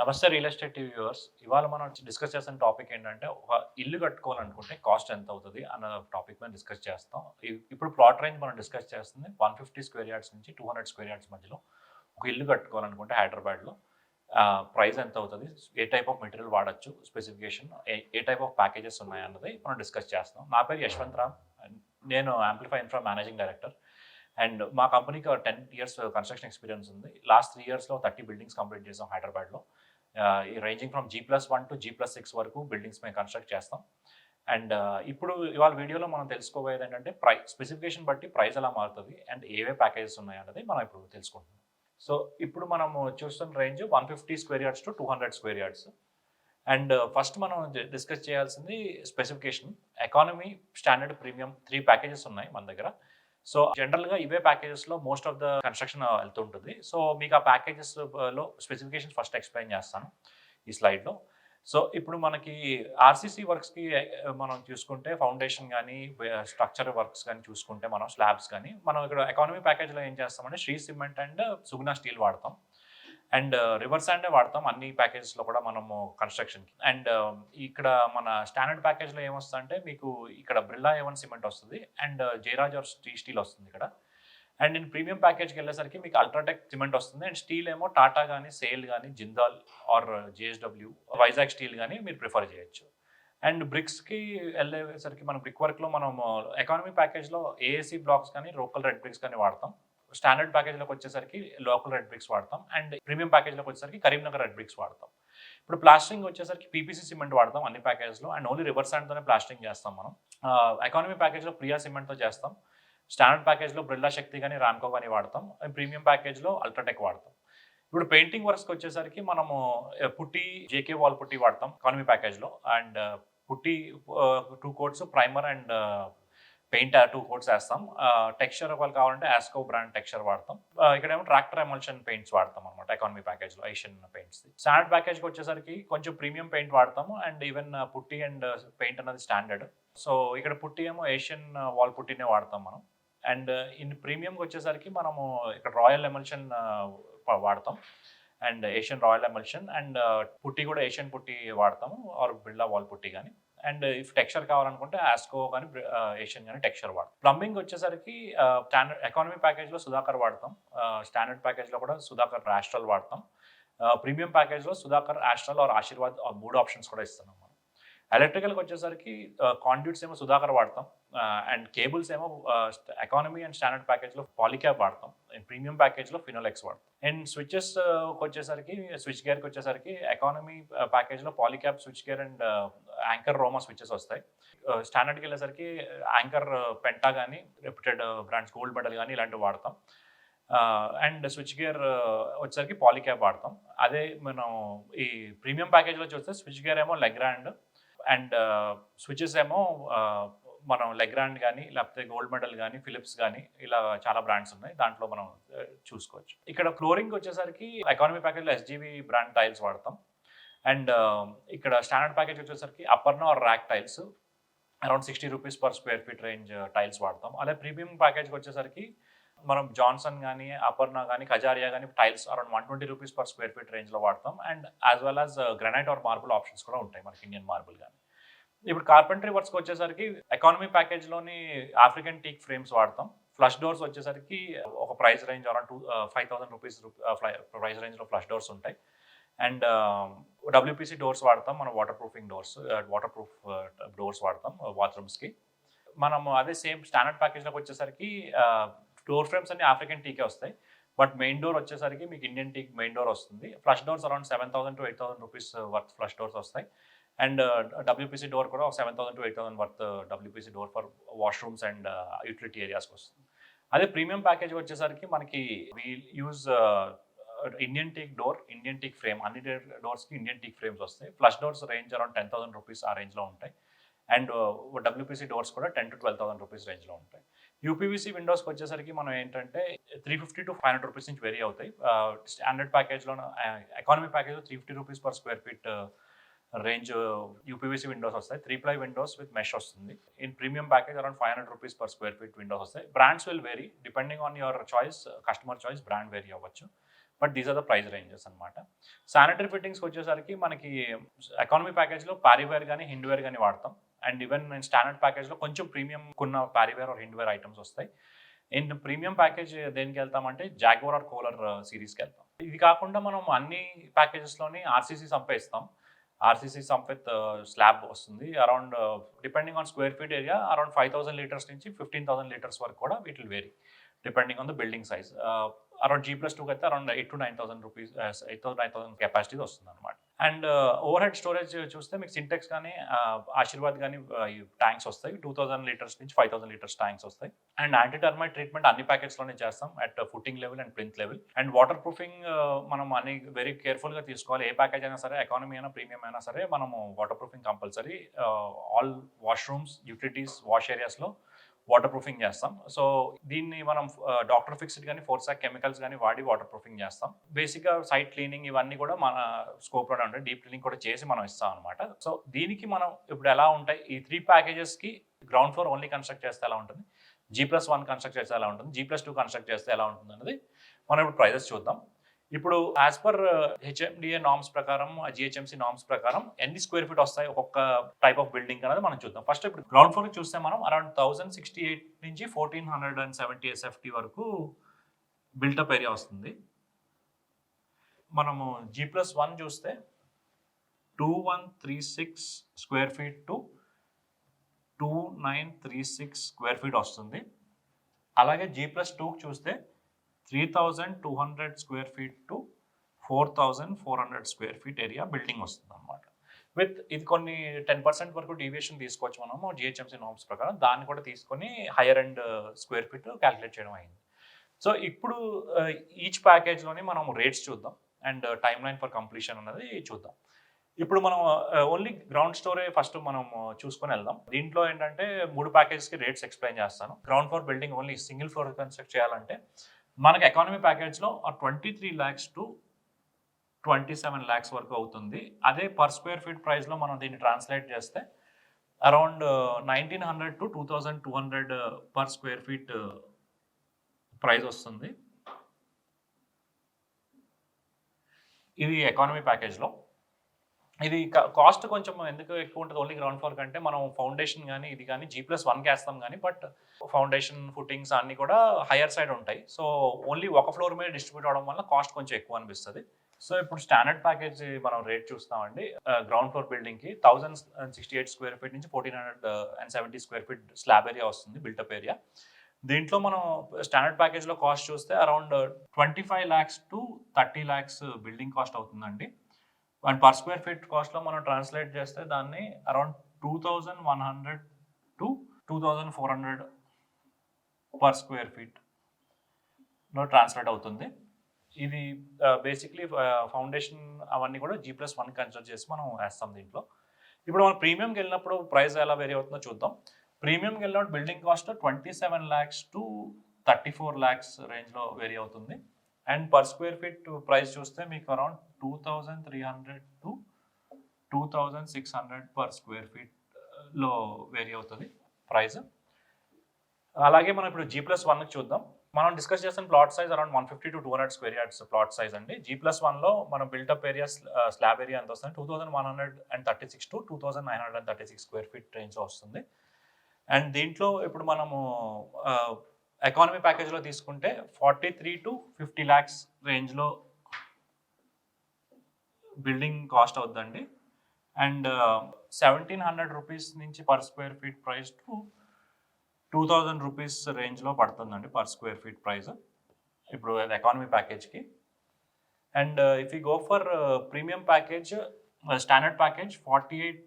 నమస్తే real estate TV viewers. ఇవాళ మనం డిస్కస్ చేస్తున్న టాపిక్ ఏంటంటే, ఒక ఇల్లు కట్టుకోవాలనుకుంటే కాస్ట్ ఎంత అవుతది అన్న టాపిక్ మీద డిస్కస్ చేస్తాం. ఇప్పుడు ప్లాట్ రేంజ్ మనం డిస్కస్ చేస్తుంది 150 స్క్వేర్ యార్డ్స్ నుంచి 200 స్క్వేర్ యార్డ్స్ మధ్యలో ఒక ఇల్లు కట్టుకోవాలనుకుంటే హైదరాబాద్‌లో ప్రైస్ ఎంత అవుతది? ఏ టైప్ ఆఫ్ మెటీరియల్ వాడొచ్చు? స్పెసిఫికేషన్ ఏ టైప్ ఆఫ్ ప్యాకేజెస్ ఉన్నాయన్నది మనం డిస్కస్ చేస్తాం. నా పేరు యశ్వంత్ రామ్. నేను amplify infra managing director. And మా కంపెనీకి 10 ఇయర్స్ కన్‌స్ట్రక్షన్ ఎక్స్‌పీరియన్స్ ఉంది. లాస్ట్ 3 ఇయర్స్‌లో 30 బిల్డింగ్స్ కంప్లీట్ చేసాం హైదరాబాద్‌లో. Ranging from G+1 to G+6 వరకు బిల్డింగ్స్ మేము కన్‌స్ట్రక్ట్ చేస్తాం. అండ్ ఇప్పుడు ఇవాళ వీడియోలో మనం తెలుసుకోబోయేది ఏంటంటే స్పెసిఫికేషన్ బట్టి ప్రైస్ ఎలా మారుతది అండ్ ఏవే ప్యాకేజెస్ ఉన్నాయన్నది మనం ఇప్పుడు తెలుసుకుంటున్నాం. సో ఇప్పుడు మనము చూస్తున్న range 150 square yards to 200 square yards. And first మనం డిస్కస్ చేయాల్సింది specification. Economy, standard, premium 3 packages ఉన్నాయి మన దగ్గర. సో జనరల్‌గా ఇవే ప్యాకేజెస్‌లో మోస్ట్ ఆఫ్ ద కన్‌స్ట్రక్షన్ వెళ్తుంటుంది. సో మీకు ఆ ప్యాకేజెస్‌లో స్పెసిఫికేషన్స్ ఫస్ట్ ఎక్స్‌ప్లెయిన్ చేస్తాను ఈ స్లైడ్‌లో. సో ఇప్పుడు మనకి ఆర్‌సీసీ వర్క్స్‌కి మనం చూసుకుంటే ఫౌండేషన్ గానీ, స్ట్రక్చర్ వర్క్స్ గానీ చూసుకుంటే మనం స్లాబ్స్ గానీ, మనం ఇక్కడ ఎకానమీ ప్యాకేజ్‌లో ఏం చేస్తామంటే Shree cement and Suguna steel వాడతాం. అండ్ రివర్ శాండే వాడతాం అన్ని ప్యాకేజెస్‌లో కూడా మనము కన్‌స్ట్రక్షన్‌కి. అండ్ ఇక్కడ మన స్టాండర్డ్ ప్యాకేజ్‌లో ఏమొస్తదంటే మీకు ఇక్కడ బిర్లా A1 సిమెంట్ వస్తది. అండ్ జయరాజ్ ఆర్ స్టీల్ వస్తుంది ఇక్కడ. అండ్ నేను ప్రీమియం ప్యాకేజ్‌కెళ్ళేసరికి మీకు అల్ట్రాటెక్ సిమెంట్ వస్తుంది. అండ్ స్టీల్ ఏమో టాటా గానీ, సేల్ గానీ, Jindal or JSW, Vizag steel గానీ మీరు ప్రిఫర్ చేయొచ్చు. అండ్ బ్రిక్స్‌కి ఎళ్ళేసరికి మనం బ్రిక్ వర్క్‌లో మనము ఎకానమీ ప్యాకేజ్‌లో ఏఏసీ బ్లాక్స్ కానీ, లోకల్ రెడ్ బ్రిక్స్ కానీ వాడతాం. స్టాండర్డ్ ప్యాకేజ్‌లోకి వచ్చేసరికి లోకల్ రెడ్ బ్రిక్స్ వాడతాం. అండ్ ప్రీమియం ప్యాకేజ్‌లోకి వచ్చేసరికి కరీంనగర్ రెడ్ బ్రిక్స్ వాడతాం. ఇప్పుడు ప్లాస్టరింగ్ వచ్చేసరికి పీపీసీ సిమెంట్ వాడతాం అన్ని ప్యాకేజ్‌లో. అండ్ ఓన్లీ రివర్ శాండ్‌తోనే ప్లాస్టరింగ్ చేస్తాం మనం. ఎకానమీ ప్యాకేజ్‌లో ప్రియా సిమెంట్‌తో చేస్తాం. స్టాండర్డ్ ప్యాకేజ్‌లో బిర్లా శక్తి గానీ, రామ్కో గానీ వాడతాం. అండ్ ప్రీమియం ప్యాకేజ్‌లో అల్ట్రాటెక్ వాడతాం. ఇప్పుడు పెయింటింగ్ వర్క్స్‌కి వచ్చేసరికి మనము పుట్టి, జేకే వాల్ పుట్టి వాడతాం economy ప్యాకేజ్‌లో. And putty 2 coats, primer and paint 2 coats ఏస్తాం. టెక్స్చర్ ఒకవేళ కావాలంటే ఆస్కో బ్రాండ్ టెక్స్చర్ వాడతాం. ఇక్కడేమో ట్రాక్టర్ ఎమల్షన్ పెయింట్స్ వాడతాం అనమాట ఎకానమీ ప్యాకేజ్‌లో ఏషియన్ పెయింట్స్. స్టాండర్డ్ ప్యాకేజ్‌కి వచ్చేసరికి కొంచెం ప్రీమియం పెయింట్ వాడతాము. అండ్ ఈవెన్ పుట్టి అండ్ పెయింట్ అన్నది స్టాండర్డ్. సో ఇక్కడ పుట్టి ఏమో ఏషియన్ వాల్ పుట్టినే వాడతాం మనం. అండ్ ఇన్ ప్రీమియంకి వచ్చేసరికి మనము ఇక్కడ రాయల్ ఎమల్షన్ వాడతాం. And Asian royal emulsion and పుట్టి కూడా ఏషియన్ పుట్టి వాడతాము ఆర్ బిర్లా వాల్ పుట్టి గానీ. అండ్ ఇఫ్ టెక్స్చర్ కావాలనుకుంటే ఆస్కో కానీ, ఏషియన్ కానీ టెక్స్చర్ వాడతాం. ప్లంబింగ్ వచ్చేసరికి స్టాండర్డ్ ఎకానమీ ప్యాకేజ్‌లో సుధాకర్ వాడతాం. స్టాండర్డ్ ప్యాకేజ్‌లో కూడా సుధాకర్, ఆస్ట్రల్ వాడతాం. ప్రీమియం ప్యాకేజ్‌లో Sudhakar, Astral or Ashirvad 3 options కూడా ఇస్తున్నాం మనం. ఎలక్ట్రికల్‌కి వచ్చేసరికి కాండ్యూట్స్ ఏమో సుధాకర్ వాడతాం. అండ్ కేబుల్స్ ఏమో ఎకానమీ అండ్ స్టాండర్డ్ ప్యాకేజ్‌లో పాలీక్యాబ్ వాడతాం. అండ్ ప్రీమియం ప్యాకేజ్‌లో ఫినోలెక్స్ వాడతాం. అండ్ స్విచెస్‌కొచ్చేసరికి స్విచ్ గేర్‌కొచ్చేసరికి ఎకానమీ ప్యాకేజ్‌లో Polycab switch gear and Anchor Roma switches వస్తాయి. స్టాండర్డ్‌కెళ్ళేసరికి యాంకర్ పెంటా గానీ, రెప్యూటెడ్ బ్రాండ్స్ గోల్డ్ మెడల్ గానీ ఇలాంటివి వాడతాం. అండ్ స్విచ్ గేర్ వచ్చేసరికి పాలీక్యాబ్ వాడతాం. అదే మనం ఈ ప్రీమియం ప్యాకేజ్‌లో చూస్తే స్విచ్ గేర్ ఏమో లెగ్రాండ్ అండ్ స్విచెస్ ఏమో మనం లెగ్రాండ్ గానీ, లేకపోతే గోల్డ్ మెడల్ గానీ, ఫిలిప్స్ గానీ ఇలా చాలా బ్రాండ్స్ ఉన్నాయి. దాంట్లో మనం చూసుకోవచ్చు. ఇక్కడ ఫ్లోరింగ్‌కి వచ్చేసరికి ఎకానమీ ప్యాకేజ్‌లో ఎస్‌జీవీ బ్రాండ్ టైల్స్ వాడతాం. అండ్ ఇక్కడ స్టాండర్డ్ ప్యాకేజ్ వచ్చేసరికి Aparna or RAK tiles around ₹60 per square feet range tiles వాడతాం. అదే ప్రీమియం ప్యాకేజ్‌కి వచ్చేసరికి మనం జాన్సన్ గానీ, అపర్ణ గానీ, కజారియా గానీ tiles around ₹120 per square feet రేంజ్‌లో వాడతాం. And as well as granite or marble options కూడా ఉంటాయి మనకి, ఇండియన్ మార్బుల్ గానీ. ఇప్పుడు కార్పెంటరీ వర్క్స్‌కి వచ్చేసరికి ఎకానమీ ప్యాకేజ్‌లోని ఆఫ్రికన్ టీక్ ఫ్రేమ్స్ వాడతాం. ఫ్లష్ డోర్స్ వచ్చేసరికి ఒక ప్రైస్ రేంజ్ అరౌండ్ ₹5,000 ప్రైస్ రేంజ్‌లో ఫ్లష్ డోర్స్ ఉంటాయి. అండ్ డబ్ల్యూపీసీ డోర్స్ వాడతాం. మనం waterproofing doors, waterproof doors వాడతాం బాత్రూమ్స్‌కి. మనము అదే సేమ్ స్టాండర్డ్ ప్యాకేజ్‌లోకి వచ్చేసరికి డోర్ ఫ్రేమ్స్ అన్ని ఆఫ్రికన్ టీకే వస్తాయి. బట్ మెయిన్ డోర్ వచ్చేసరికి మీకు ఇండియన్ టీక్ మెయిన్ డోర్ వస్తుంది. Flush doors around ₹7,000 to ₹8,000 worth flush doors వస్తాయి. అండ్ డబ్ల్యూపీసీ డోర్ కూడా ఒక ₹7,000 to ₹8,000 worth WPC door for washrooms and utility ఏరియాస్‌కి వస్తుంది. అదే ప్రీమియం ప్యాకేజ్ వచ్చేసరికి మనకి we use Indian teak door, Indian teak frame. అన్ని డోర్స్‌కి ఇండియన్ టీక్ ఫ్రేమ్స్ వస్తాయి. ఫ్లష్ డోర్స్ రేంజ్ అరౌండ్ ₹10,000 ఆ రేంజ్‌లో ఉంటాయి. అండ్ డబ్ల్యూపీసీ డోర్స్ కూడా ₹10,000 to ₹12,000 రేంజ్‌లో ఉంటాయి. యూపీవీసీ విండోస్‌కి వచ్చేసరికి మనం ఏంటంటే ₹350 to ₹500 నుంచి వేరీ అవుతాయి. స్టాండర్డ్ ప్యాకేజ్‌లోను ఎకానమీ ప్యాకేజ్‌లో ₹350 per square feet range UPVC windows వస్తాయి. 3 ప్లై విండోస్ విత్ మెష్ వస్తుంది. In premium package around ₹500 per square feet windows వస్తాయి. Brands will vary depending on your choice, customer choice brand vary అవ్వచ్చు. But these are the price ranges అనమాట. Sanitary ఫిట్టింగ్స్కి వచ్చేసరికి మనకి economy ప్యాకేజ్లో Parryware కానీ Hindware కానీ వాడతాం. అండ్ ఈవెన్ నేను స్టాండర్డ్ ప్యాకేజ్లో కొంచెం ప్రీమియం ఉన్న పారీవేర్ ఆర్ హిండ్వేర్ ఐటమ్స్ వస్తాయి. అండ్ ప్రీమియం ప్యాకేజ్ దేనికి వెళ్తామంటే జాగ్వార్ ఆర్ కోలర్ సిరీస్కి వెళ్తాం. ఇది కాకుండా మనం అన్ని ప్యాకేజెస్లోని ఆర్సీసీ సంపేస్తాం. ఆర్సీసీ సంపెత్ స్లాబ్ వస్తుంది. Around depending on square feet area around 5,000 litres నుంచి 15,000 లీటర్స్ వరకు కూడా వీటిల్ vary depending on the building size. Around G+2 అయితే around 8,000 to 9,000 rupees 8,000 to 9,000 capacity వస్తుంది అనమాట. అండ్ ఓవర్ హెడ్ స్టోరేజ్ చూస్తే మీకు సింటెక్స్ కానీ ఆశీర్వాద్ కానీ ట్యాంక్స్ వస్తాయి. 2,000 లీటర్స్ నుంచి 5,000 లీటర్స్ ట్యాంక్స్ వస్తాయి. అండ్ యాంటీ టర్మైట్ ట్రీట్మెంట్ అన్ని ప్యాకెట్స్లోనే చేస్తాం at footing level and plinth level. And water proofing మనం అన్ని వెరీ కేర్ఫుల్గా తీసుకోవాలి. ఏ ప్యాకేజ్ అయినా సరే, ఎకానమీ అయినా ప్రీమియం అయినా సరే, మనము water proofing compulsory. All washrooms, utilities, wash ఏరియాస్లో వాటర్ ప్రూఫింగ్ చేస్తాం. సో దీన్ని మనం డాక్టర్ ఫిక్స్డ్ కానీ ఫోర్సాక్ కెమికల్స్ కానీ వాడి వాటర్ ప్రూఫింగ్ చేస్తాం. బేసిక్గా సైట్ క్లీనింగ్ ఇవన్నీ కూడా మన స్కోప్లోనే ఉంటాయి. డీప్ క్లీనింగ్ కూడా చేసి మనం ఇస్తాం అనమాట. సో దీనికి మనం ఇప్పుడు ఎలా ఉంటాయి, ఈ 3 ప్యాకేజెస్కి గ్రౌండ్ ఫ్లోర్ ఓన్లీ కన్స్ట్రక్ట్ చేస్తే ఎలా ఉంటుంది, G+1 కన్స్ట్రక్ట్ చేస్తే ఎలా ఉంటుంది, G+2 కన్స్ట్రక్ట్ చేస్తే ఎలా ఉంటుంది అనేది మనం ఇప్పుడు ప్రైజెస్ చూద్దాం. ఇప్పుడు యాజ్ పర్ HMDA నార్మ్స్ ప్రకారం, GHMC నార్మ్స్ ప్రకారం ఎన్ని స్క్వేర్ ఫీట్ వస్తాయి ఒక్కొక్క టైప్ ఆఫ్ బిల్డింగ్ అనేది మనం చూద్దాం. ఫస్ట్ ఇప్పుడు గ్రౌండ్ ఫ్లోర్ చూస్తే మనం అరౌండ్ 1,068 నుంచి 1,470 SFT వరకు బిల్టప్ ఏరియా వస్తుంది. మనము G+1 చూస్తే 2,136 square feet to 2,936 square feet వస్తుంది. అలాగే G+2 చూస్తే 3,200 square feet to 4,400 square feet area building వస్తుంది అనమాట. విత్ ఇది కొన్ని 10% వరకు డీవియేషన్ తీసుకోవచ్చు మనము GHMC నార్మ్స్ ప్రకారం. దాన్ని కూడా తీసుకొని hire and square feet calculate చేయడం అయింది. సో ఇప్పుడు ఈచ్ ప్యాకేజ్లోని మనం రేట్స్ చూద్దాం and time line for completion అన్నది చూద్దాం. ఇప్పుడు మనం ఓన్లీ గ్రౌండ్ స్టోరే ఫస్ట్ మనం చూసుకొని వెళ్దాం. దీంట్లో ఏంటంటే 3 ప్యాకేజెస్కి రేట్స్ ఎక్స్ప్లెయిన్ చేస్తాను. Ground floor building only single floor construct చేయాలంటే మనకి ఎకానమీ ప్యాకేజ్లో 23 lakhs to 27 lakhs వరకు అవుతుంది. అదే పర్ స్క్వేర్ ఫీట్ ప్రైస్లో మనం దీన్ని ట్రాన్స్లేట్ చేస్తే around 1,900 to 2,200 per square feet price వస్తుంది. ఇది ఎకానమీ ప్యాకేజ్లో. ఇది కాస్ట్ కొంచెం ఎందుకు ఎక్కువ ఉంటుంది ఓన్లీ గ్రౌండ్ ఫ్లోర్ కంటే, మనం ఫౌండేషన్ కానీ ఇది కానీ G+1కి వేస్తాం కానీ, బట్ ఫౌండేషన్ ఫుటింగ్స్ అన్నీ కూడా హయ్యర్ సైడ్ ఉంటాయి. సో ఓన్లీ ఒక ఫ్లోర్ మీద డిస్ట్రిబ్యూట్ అవడం వల్ల కాస్ట్ కొంచెం ఎక్కువ అనిపిస్తుంది. సో ఇప్పుడు స్టాండర్డ్ ప్యాకేజ్ మనం రేట్ చూస్తామండి. గ్రౌండ్ ఫ్లోర్ బిల్డింగ్కి 1,068 స్క్వేర్ ఫీట్ నుంచి 1,470 స్క్వేర్ ఫీట్ స్లాబ్ ఏరియా వస్తుంది, బిల్టప్ ఏరియా. దీంట్లో మనం స్టాండర్డ్ ప్యాకేజ్లో కాస్ట్ చూస్తే around 25 lakhs to 30 lakhs building cost అవుతుందండి. అండ్ పర్ స్క్వేర్ ఫీట్ కాస్ట్లో మనం ట్రాన్స్లేట్ చేస్తే దాన్ని around 2,100 to 2,400 per square ఫీట్లో translate అవుతుంది. ఇది బేసిక్లీ ఫౌండేషన్ అవన్నీ కూడా G+1 కన్సిడర్ చేసి మనం వేస్తాం దీంట్లో. ఇప్పుడు మనం ప్రీమియంకి వెళ్ళినప్పుడు ప్రైస్ ఎలా వేరీ అవుతుందో చూద్దాం. ప్రీమియంకి వెళ్ళినప్పుడు building cost 27 lakhs to 34 lakhs రేంజ్లో వేరీ అవుతుంది. And per square feet price చూస్తే మీకు అరౌండ్ 2,300 to 2,600 పర్ స్క్వేర్ ఫీట్లో వేరీ అవుతుంది ప్రైస్. అలాగే మనం ఇప్పుడు G+1కి చూద్దాం. మనం డిస్కస్ చేసిన plot size around 150 to 200 square yards plot size అండి. G+1లో మనం బిల్టప్ ఏరియా స్లాబ్ ఏరియా ఎంత వస్తుంది 2,136 to 2,936 స్క్వేర్ ఫీట్ రేంజ్లో వస్తుంది. అండ్ దీంట్లో ఇప్పుడు మనము ఎకానమీ ప్యాకేజ్లో తీసుకుంటే 43 to 50 lakhs రేంజ్లో బిల్డింగ్ కాస్ట్ అవుతుందండి. అండ్ 1,700 రూపీస్ నుంచి per square feet price to 2,000 rupees రేంజ్లో పడుతుందండి పర్ స్క్వేర్ ఫీట్ ప్రైస్ ఇప్పుడు ఎకానమీ ప్యాకేజ్కి. And if you go for premium package, standard package 48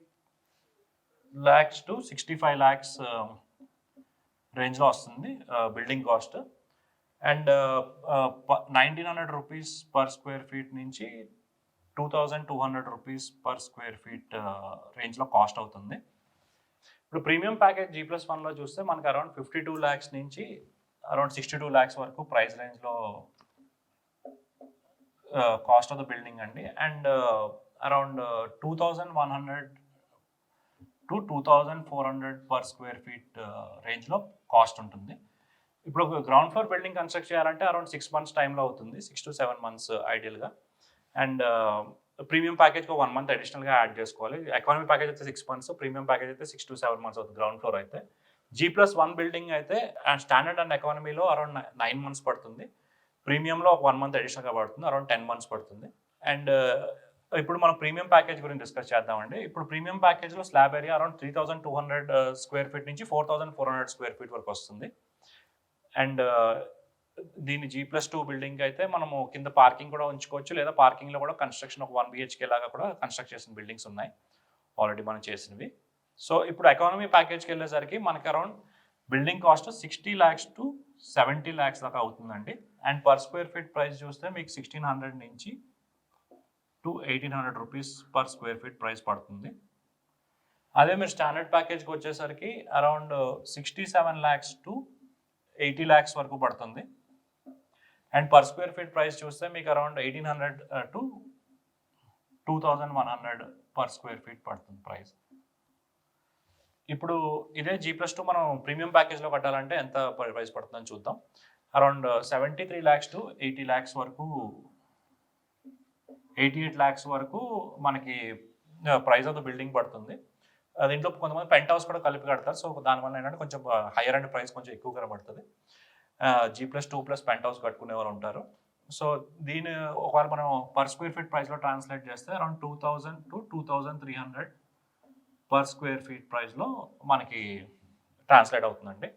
lakhs to 65 lakhs రేంజ్లో వస్తుంది building cost. And 1,900 rupees per square feet నుంచి 2,200 rupees per square feet రేంజ్లో cost అవుతుంది. ఇప్పుడు ప్రీమియం ప్యాకేజ్ G+1లో చూస్తే మనకు అరౌండ్ 52 lakhs నుంచి అరౌండ్ 62 lakhs వరకు ప్రైస్ రేంజ్లో కాస్ట్ ఆఫ్ ద బిల్డింగ్ అండి. And around 2,100 to 2,400 per square feet రేంజ్లో కాస్ట్ ఉంటుంది. ఇప్పుడు ఒక గ్రౌండ్ ఫ్లోర్ బిల్డింగ్ కన్స్ట్రక్ట్ చేయాలంటే అరౌండ్ 6 మంత్స్ టైంలో అవుతుంది. 6-7 మంత్స్ ఐడియల్‌గా. అండ్ ప్రీమియం ప్యాకేజ్‌కి 1 మంత్ అడిషనల్‌గా యాడ్ చేసుకోవాలి. ఎకానమీ ప్యాకేజ్ అయితే 6 మంత్స్, ప్రీమియం ప్యాకేజ్ అయితే 6-7 మంత్స్ అవుతుంది గ్రౌండ్ ఫ్లోర్ అయితే. G+1 బిల్డింగ్ అయితే స్టాండర్డ్ అండ్ ఎకానమీలో అరౌండ్ 9 మంత్స్ పడుతుంది. ప్రీమియంలో ఒక 1 మంత్ అడిషనల్‌గా పడుతుంది. అరౌండ్ 10 మంత్స్ పడుతుంది. అండ్ ఇప్పుడు మనం ప్రీమియం ప్యాకేజ్ గురించి డిస్కస్ చేద్దామండి. ఇప్పుడు ప్రీమియం ప్యాకేజ్‌లో slab area around 3200 square feet నుంచి 4400 స్క్వేర్ ఫీట్ వరకు వస్తుంది. అండ్ దీని G+2 బిల్డింగ్ అయితే మనము కింద పార్కింగ్ కూడా ఉంచుకోవచ్చు, లేదా పార్కింగ్‌లో కూడా కన్స్ట్రక్షన్ ఒక 1 BHK లాగా కూడా కన్స్ట్రక్ట్ చేసిన బిల్డింగ్స్ ఉన్నాయి ఆల్రెడీ మనం చేసినవి. సో ఇప్పుడు ఎకానమీ ప్యాకేజ్కి వెళ్ళేసరికి మనకి around building cost 60 lakhs to 70 lakhs దాకా అవుతుందండి. And per square feet price చూస్తే మీకు 1600 నుంచి to 1800 rupees per square feet price పడుతుంది. అదే మీరు స్టాండర్డ్ ప్యాకేజ్కి వచ్చేసరికి అరౌండ్ 67 lakhs to 80 lakhs వరకు పడుతుంది. And per square feet price చూస్తే మీకు around 1800 to 2100 per square feet పడుతుంది ప్రైస్. ఇప్పుడు ఇదే G+2 మనం ప్రీమియం ప్యాకేజ్లో కట్టాలంటే ఎంత ప్రైస్ పడుతుందని చూద్దాం. అరౌండ్ 73 lakhs to 80 lakhs వరకు, 88 lakhs వరకు మనకి ప్రైస్ ఆఫ్ ద బిల్డింగ్ పడుతుంది. దీంట్లో కొంతమంది పెంట్ హౌస్ కూడా కలిపి కడతారు. సో దానివల్ల ఏంటంటే కొంచెం హైయర్ అండ్ ప్రైస్ కొంచెం ఎక్కువగా పడుతుంది. G+2 పెంట్ హౌస్ కట్టుకునే వాళ్ళు ఉంటారు. సో దీని ఒకవేళ మనం పర్ స్క్వేర్ ఫీట్ ప్రైస్లో ట్రాన్స్లేట్ చేస్తే around 2000 to 2300 per square feet ప్రైస్లో మనకి ట్రాన్స్లేట్ అవుతుందండి.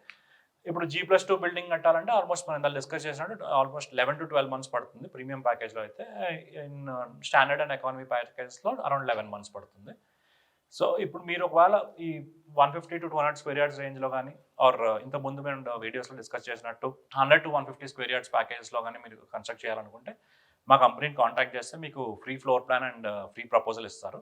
ఇప్పుడు G+2 బిల్డింగ్ కట్టాలంటే ఆల్మోస్ట్ మనం ఇందాక డిస్కస్ చేసినట్టు ఆల్మోస్ట్ 11 to 12 months పడుతుంది ప్రీమియం ప్యాకేజ్లో అయితే. ఇన్ స్టాండర్డ్ అండ్ ఎకానమీ ప్యాకేజ్లో అరౌండ్ 11 months పడుతుంది. సో ఇప్పుడు మీరు ఒకవేళ ఈ 150 to 200 స్క్వేర్ యార్డ్స్ రేంజ్లో కానీ ఆర్ ఇంతకుముందు మేము వీడియోస్లో డిస్కస్ చేసినట్టు 100 to 150 స్క్వేర్ యార్డ్స్ ప్యాకేజ్లో కానీ మీరు కన్స్ట్రక్ట్ చేయాలనుకుంటే మా కంపెనీని కాంటాక్ట్ చేస్తే మీకు free floor plan and free proposal ఇస్తారు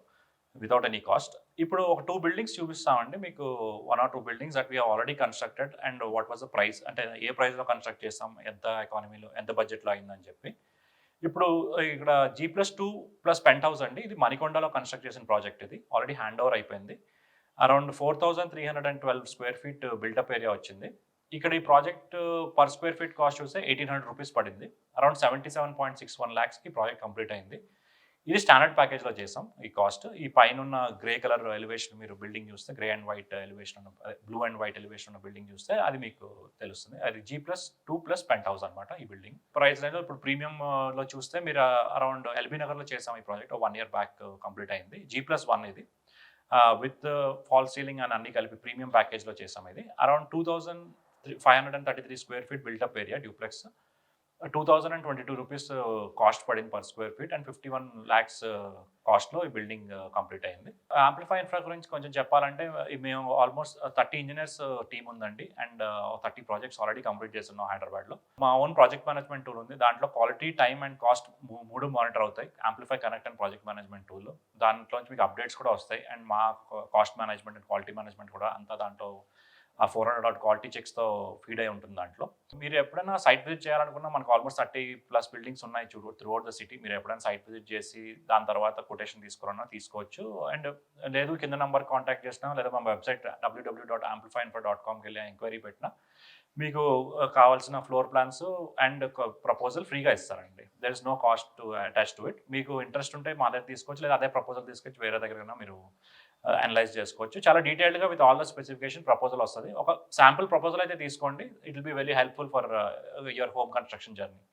వితౌట్ ఎనీ కాస్ట్. ఇప్పుడు ఒక 2 బిల్డింగ్స్ చూపిస్తామండి మీకు. 1 or 2 buildings that we already constructed and what was the price, అంటే ఏ ప్రైస్లో కన్స్ట్రక్ట్ చేస్తాం, ఎంత ఎకానమీలో, ఎంత బడ్జెట్లో అయిందని చెప్పి. ఇప్పుడు ఇక్కడ G+2 ప్లస్ పెంట్ హౌస్ అండి. ఇది మణికొండలో కన్స్ట్రక్ట్ చేసిన ప్రాజెక్ట్. ఇది ఆల్రెడీ హ్యాండ్ ఓవర్ అయిపోయింది. Around 4312 square feet built-up area వచ్చింది. ఇక్కడ ఈ project per square feet cost చూస్తే 1800 రూపీస్ పడింది. అరౌండ్ 77.61 lakhsకి ప్రాజెక్ట్ కంప్లీట్ అయింది. ఇది స్టాండర్డ్ ప్యాకేజ్లో చేసాం ఈ కాస్ట్. ఈ పైన ఉన్న గ్రే కలర్ ఎలివేషన్ మీరు బిల్డింగ్ చూస్తే, గ్రే అండ్ వైట్ ఎలివేషన్ ఉన్న, బ్లూ అండ్ వైట్ ఎలివేషన్ ఉన్న బిల్డింగ్ చూస్తే అది మీకు తెలుస్తుంది. అది G+2 ప్లస్ పెంట్ హౌస్ అనమాట ఈ బిల్డింగ్. ప్రైస్ రేంజ్ ఇప్పుడు ప్రీమియంలో చూస్తే మీరు అరౌండ్ ఎల్బీ నగర్లో చేసాం ఈ ప్రాజెక్ట్. 1 year బ్యాక్ కంప్లీట్ అయింది. G+1 ఇది విత్ ఫాల్ సీలింగ్ అని అన్ని కలిపి ప్రీమియం ప్యాకేజ్లో చేసాం. ఇది around 2533 square feet built up area duplex. 2022 rupees cost పడింది per square feet and 51 lakhs కాస్ట్లో ఈ బిల్డింగ్ కంప్లీట్ అయింది. ఆంప్లిఫై ఇన్ఫ్రా గురించి కొంచెం చెప్పాలంటే మేము ఆల్మోస్ట్ 30 ఇంజనీర్స్ టీమ్ ఉందండి. అండ్ 30 ప్రాజెక్ట్స్ ఆల్రెడీ కంప్లీట్ చేస్తున్నాం హైదరాబాద్లో. మా ఓన్ ప్రాజెక్ట్ మేనేజ్మెంట్ టూల్ ఉంది. దాంట్లో quality, time and cost 3 monitor అవుతాయి. Amplify connect and project management tool. దాంట్లోంచి మీకు అప్డేట్స్ కూడా వస్తాయి. అండ్ మా cost management and quality management కూడా అంతా దాంట్లో ఆ 400 క్వాలిటీ చెక్స్తో ఫీడ్ అయి ఉంటుంది దాంట్లో. మీరు ఎప్పుడైనా సైట్ విజిట్ చేయాలనుకున్నా మనకు ఆల్మోస్ట్ 30+ బిల్డింగ్స్ ఉన్నాయి త్రూ అవుట్ ద సిటీ. మీరు ఎప్పుడైనా సైట్ విజిట్ చేసి దాని తర్వాత కొటేషన్ తీసుకోవాలన్నా తీసుకోవచ్చు. అండ్ లేదు కింద నెంబర్ కాంటాక్ట్ చేసినా, లేదా మా వెబ్సైట్ www.amplifyinfra.comకి వెళ్ళి ఎంక్వైరీ పెట్టినా మీకు కావాల్సిన ఫ్లోర్ ప్లాన్స్ అండ్ ప్రపోజల్ ఫ్రీగా ఇస్తారండి. There is no cost to attach to it. మీకు ఇంట్రెస్ట్ ఉంటే మా దగ్గర తీసుకోవచ్చు, లేదా అదే ప్రపోజల్ తీసుకొచ్చి వేరే దగ్గర మీరు అనలైజ్ చేసుకోవచ్చు. చాలా డీటెయిల్డ్గా with all the specification proposal వస్తుంది. ఒక శాంపుల్ ప్రపోజల్ అయితే తీసుకోండి. It will be very helpful for your home construction journey.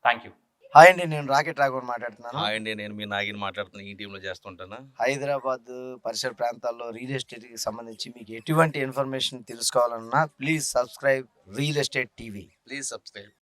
Thank you. Hi అండి, నేను రాకెట్ రాఘవన్ మాట్లాడుతున్నాను. హాయ్ అండి, నేను మీ నాగిని మాట్లాడుతున్నాను. ఈ టీంలో చేస్తుంటాను. హైదరాబాద్ పరిసర ప్రాంతాల్లో రియల్ ఎస్టేట్కి సంబంధించి మీకు ఎటువంటి ఇన్ఫర్మేషన్ తెలుసుకోవాలన్నా please subscribe real estate TV. Please subscribe.